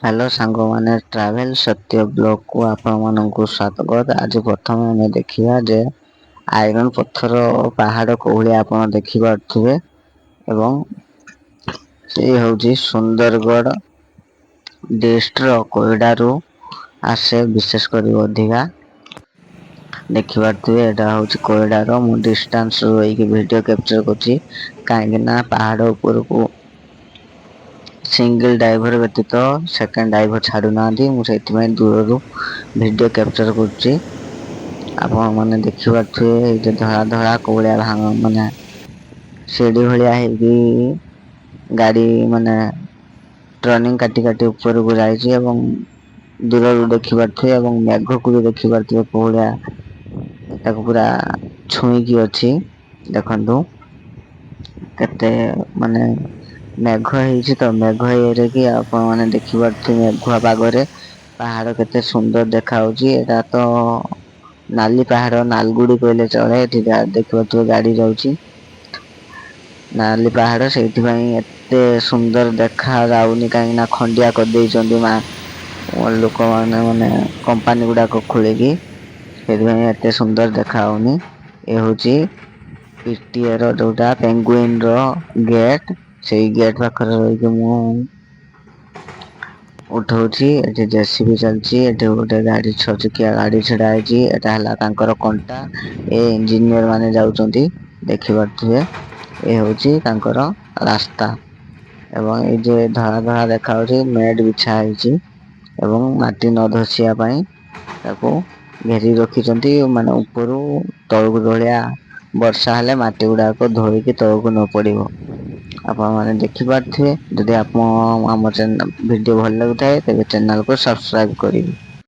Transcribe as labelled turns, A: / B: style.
A: Hello सांगो माने travel सत्य ब्लॉग को आपण मानकु स्वागत। आज प्रथम आमे देखिया जे आयरन पत्थर पहाड़ कोहले आपण देखि पारथुबे एवं से होउची सुंदरगढ़ डिस्ट्र कोइडारू आसे विशेष करी अधिका देखि पारथुबे। एटा होउची कोइडारो मु डिस्टेंस रोइकी वीडियो कैप्चर करची काहेकि ना पहाड़ ऊपर सिंगल डाइवर व्यतीत सेकेंड डाइवर छाड़ू नांदी मु सेति दूर वीडियो कैप्चर करची। आपण माने देखि पारथुबे जे धड़ा धड़ा कोहलिया भांग माने सीढ़ी भलिया हेकी गाड़ी माने टर्निंग काटी काटी ऊपर को जाइछि एवं दूर देखि पारथुबे एवं मेघ को भी देखि पारथुबे कोहलिया ताको पूरा छुईकी अछि देखंतु केते माने मेघ ହେଇଛି ତ मेघ ଇଏରେ କି ଆପଣ ମାନେ ଦେଖି ପାରୁଥିବେ ମେଘୁଆ ପାଗରେ ପାହାड़ କେତେ ସୁନ୍ଦର ଦେଖା ହଉଛି। ଏଟା ତ ନାଲି ପାହାड़ ନାଲଗୁଡି କହିଲେ ଚଳେ ଏଠି ଦେଖିପାରୁଥିବେ ଗାଡି ଯାଉଛି ନାଲି ପାହାଡ ସେଇଥିପାଇଁ ଏତେ ସୁନ୍ଦର ଦେଖା ଯାଉନି କାହିଁକି ନା ଖଣ୍ଡିଆ କରିଦେଇଛନ୍ତି ମା ଲୋକମାନେ ମାନେ କମ୍ପାନୀ ଗୁଡାକ ଖୋଳିକି ସେଥିପାଇଁ ଏତେ ସୁନ୍ଦର ଦେଖା ହଉନି। ଏ ହଉଛି ପିଟିଏ ର ଯୋଉଟା ପେଙ୍ଗୁଇନ ର ଗେଟ୍ ସେଇ ଗେଟ୍ ପାଖରେ ରହିକି ମୁଁ ଉଠଉଛି। ଏଠି ଜେସିବି ଚାଲିଛି ଏଠି ଗୋଟେ ଗାଡି ଛଅ ଚକିଆ ଗାଡି ଛିଡା ହେଇଛି ଏଟା ହେଲା ତାଙ୍କର କଣ୍ଟା ଏ ଇଞ୍ଜିନିୟର ମାନେ ଯାଉଛନ୍ତି ଦେଖିପାରୁଥିବେ ଏ ହଉଛି ତାଙ୍କର ରାସ୍ତା ଏବଂ ଏଇ ଯେ ଧଳା ଧଳା ଦେଖା ହାଉଛି ମେଟ ବିଛା ହେଇଛି ଏବଂ ମାଟି ନ ଧସିବା ପାଇଁ ତାକୁ ଘେରି ରଖିଛନ୍ତି ମାନେ ଉପରୁ ତଳକୁ ଭଳିଆ ବର୍ଷା ହେଲେ ମାଟି ଗୁଡାକ ଧୋଇକି ତଳକୁ ନ ପଡିବ। ଆପଣ ମାନେ ଦେଖିପାରୁଥିବେ ଯଦି ଆପଣ ଆମ ଭିଡିଓ ଭଲ ଲାଗୁଥାଏ ତେବେ ଚ୍ୟାନେଲ କୁ ସବସ୍କ୍ରାଇବ କରିବେ।